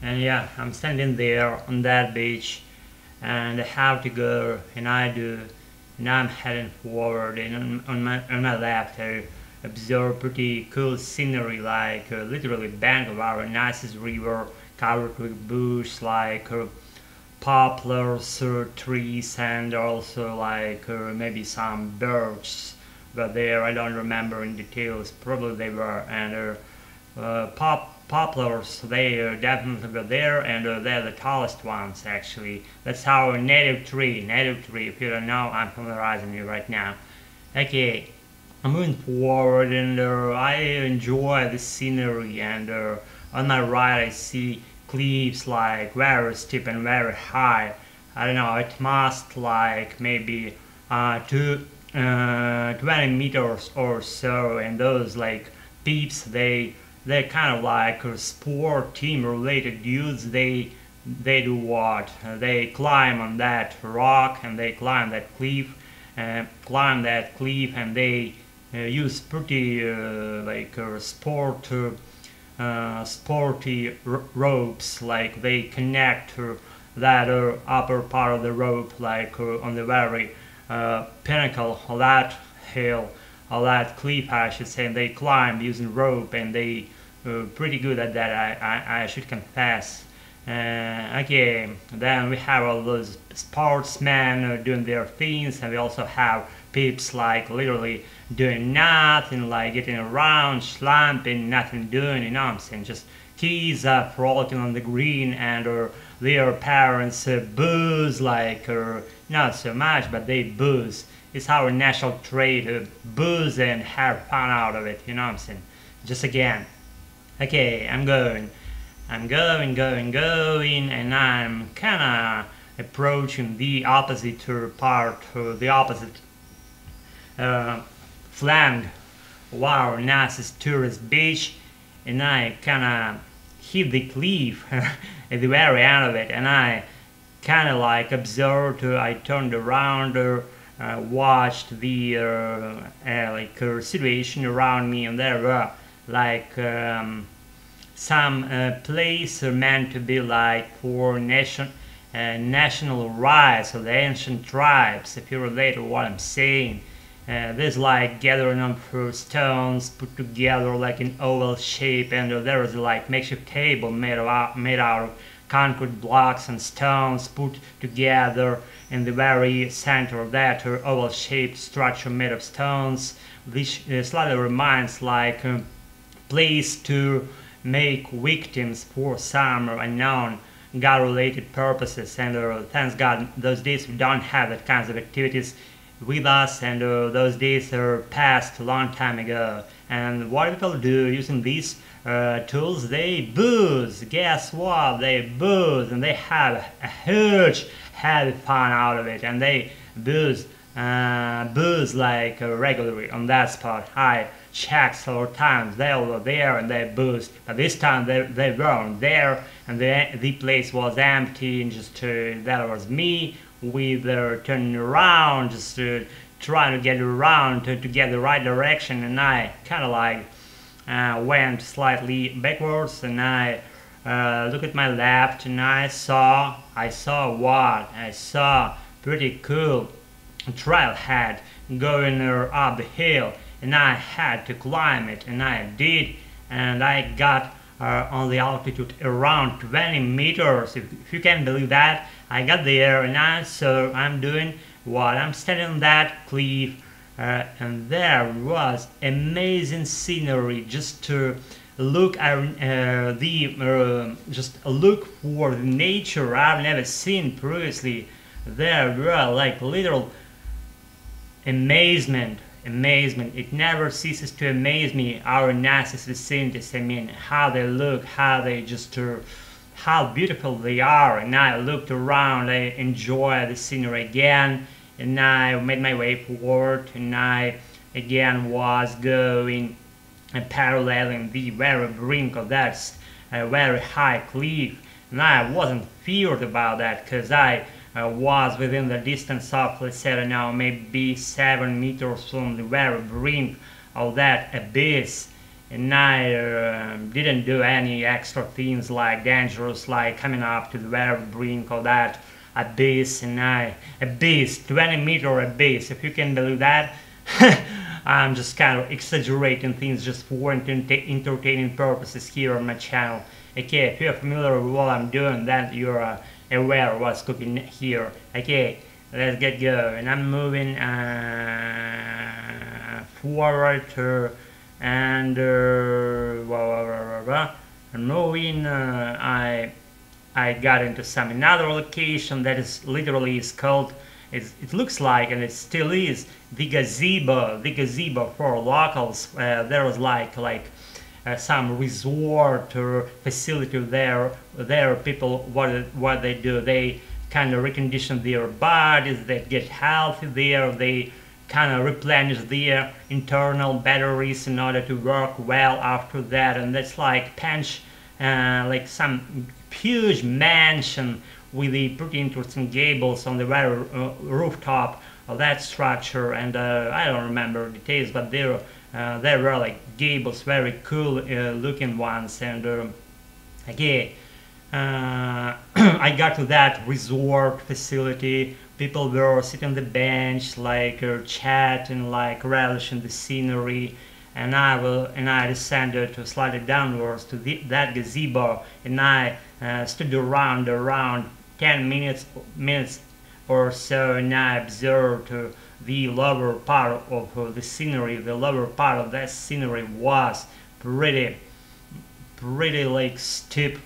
And yeah, I'm standing there on that beach, and I have to go, and I do, and I'm heading forward, and on my left I observe pretty cool scenery, like literally bank of our nicest river covered with bush, like poplars, trees, and also like maybe some birds were there. I don't remember in details. Probably they were, and poplars, they definitely were there, and they're the tallest ones actually. That's our native tree. Native tree. If you don't know, I'm familiarizing you right now. Okay, I'm moving forward, and I enjoy the scenery. And on my right, I see cliffs like very steep and very high. I don't know. It must like maybe 20 meters or so, and those like peeps, they're kind of like sport team related dudes. They do what? They climb on that rock, and they climb that cliff, and they use pretty like sporty ropes. Like they connect that upper part of the rope, like on the very pinnacle of that hill, or that cliff, I should say. And they climb using rope, and they pretty good at that, I should confess. Okay, then we have all those sportsmen doing their things, and we also have peeps like literally doing nothing, like getting around, slumping, nothing doing, you know what I'm saying? Just kids frolicking on the green, and their parents booze, like not so much, but they booze. It's our national trait, booze and have fun out of it, you know what I'm saying? Just again. Okay, I'm going, and I'm kinda approaching the opposite part, the opposite flank of our nicest tourist beach, and I kinda hit the cliff at the very end of it, and I kinda like observed, I turned around, watched the situation around me, and there were like some place meant to be like for national rights of the ancient tribes. If you relate to what I'm saying, there's like gathering of stones put together like an oval shape, and there is like makeshift table made out of concrete blocks and stones put together in the very center of that oval shaped structure made of stones, which slightly reminds like place to make victims for some unknown God-related purposes. And thanks God, those days we don't have that kinds of activities with us, and those days are passed a long time ago. And what people do using these tools, they booze. Guess what? They booze, and they have a huge heavy fun out of it, and they booze like regularly on that spot. I checked several times. They were there and they boozed, but this time they weren't there, and the place was empty, and just that was me with turning around, just trying to get around to get the right direction. And I kind of like went slightly backwards, and I looked at my left, and I saw what? I saw pretty cool trailhead going up the hill, and I had to climb it, and I did, and I got on the altitude around 20 meters, if you can believe that. I got there, and I'm doing what? I'm standing on that cliff, and there was amazing scenery. Just to look just look for the nature I've never seen previously. There were like literal amazement. It never ceases to amaze me, our nicest vicinities. I mean, how they look, how they just how beautiful they are. And I looked around, I enjoyed the scenery again, and I made my way forward, and I again was going and paralleling the very brink of that very high cliff. And I wasn't feared about that, because I was within the distance of, let's say, I don't know, maybe 7 meters from the very brink of that abyss. and I didn't do any extra things like dangerous, like coming up to the very brink of that abyss, and abyss, 20-meter abyss, if you can believe that. I'm just kind of exaggerating things just for entertaining purposes here on my channel. Okay, if you're familiar with what I'm doing, then you're aware of what's cooking here. Okay, let's get going. I'm moving forward and moving. I got into some another location that is literally is called. It looks like, and it still is, the gazebo. The gazebo for locals. There was like some resort or facility there. There, people, what they do, they kind of recondition their bodies. They get healthy there. They kind of replenish their internal batteries in order to work well after that. And that's like like some huge mansion with the pretty interesting gables on the very rooftop of that structure. And I don't remember details, but there were like gables, very cool looking ones. And again, I got to that resort facility. People were sitting on the bench, like chatting, like relishing the scenery. And I descended slightly downwards to that gazebo, and I stood around 10 minutes or so, and I observed the lower part of the scenery. The lower part of that scenery was pretty like steep,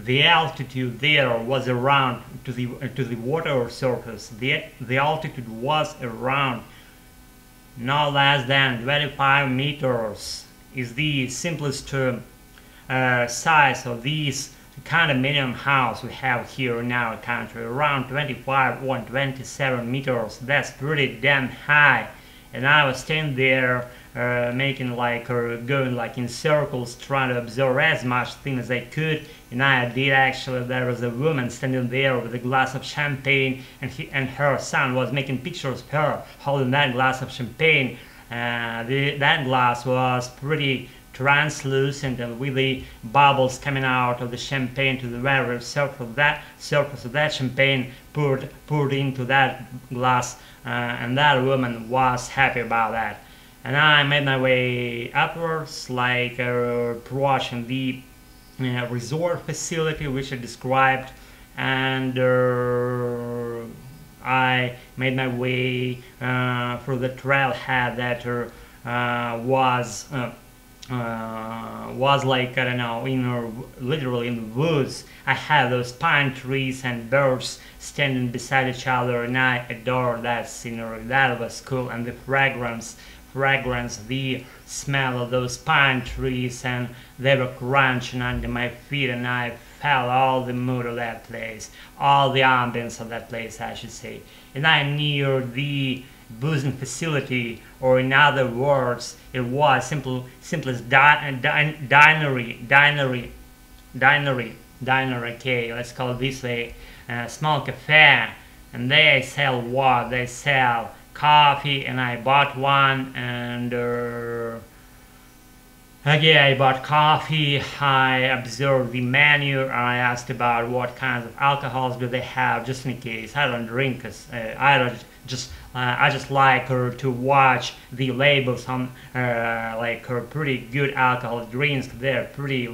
the altitude there was around to the water surface. The altitude was around no less than 25 meters. Is the simplest size of these condominium house we have here in our country, around 25 or 27 meters. That's pretty damn high. And I was standing there making going like in circles, trying to observe as much things as I could. And I did actually. There was a woman standing there with a glass of champagne, and her son was making pictures of her holding that glass of champagne. That glass was pretty translucent, and with the bubbles coming out of the champagne to the very surface of that champagne poured into that glass, and that woman was happy about that. And I made my way upwards, like approaching the resort facility which I described, and I made my way through the trailhead that was like, I don't know, literally in the woods. I had those pine trees and birds standing beside each other, and I adored that scenery. That was cool, and the fragrance, the smell of those pine trees, and they were crunching under my feet, and I felt all the mood of that place, all the ambience of that place, I should say. And I neared the boozing facility, or in other words, it was simplest dinery, okay, let's call it this way, small cafe. And they sell what? They sell coffee, and I bought one, and again, I bought coffee. I observed the menu. I asked about what kinds of alcohols do they have, just in case. I don't drink, cause I just like to watch the labels on pretty good alcohol drinks. They're pretty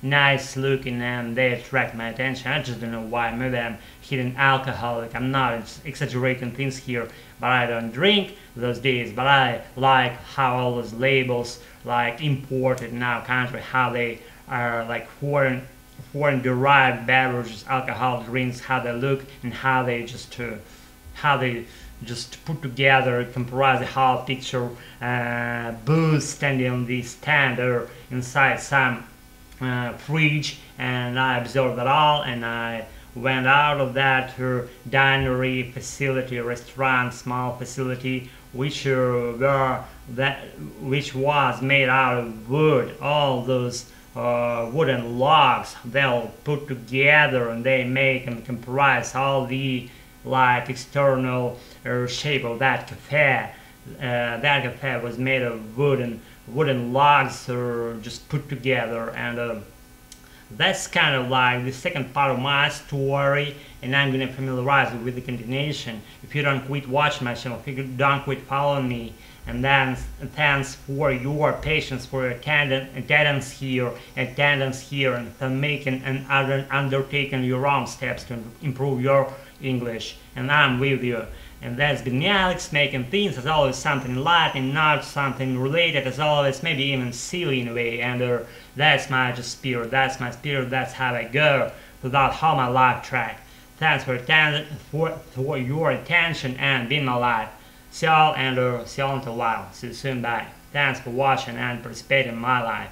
nice looking, and they attract my attention. I just don't know why. Maybe I'm hidden alcoholic. I'm not exaggerating things here, but I don't drink those days. But I like how all those labels, like imported in our country, how they are like foreign derived beverages, alcohol drinks, how they look, and how they just put together, comprise the whole picture. Booze standing on the stand or inside some fridge, and I observed it all, and I went out of that dinery facility, restaurant, small facility, which was made out of wood. All those wooden logs they'll put together, and they make and comprise all the like external shape of that cafe. That cafe was made of wooden logs just put together, and that's kind of like the second part of my story, and I'm gonna familiarize you with the continuation. If you don't quit watching my channel, if you don't quit following me, and then thanks for your patience, for your attendance here, and for making and undertaking your own steps to improve your English. And I'm with you. And that's been Alex, making things as always something light and not something related, as always, maybe even silly in a way. And that's my just spirit, that's my spirit, that's how I go without how my life track. Thanks for your attention and being my life. See y'all, and see y'all until a while. See you soon, bye. Thanks for watching and participating in my life.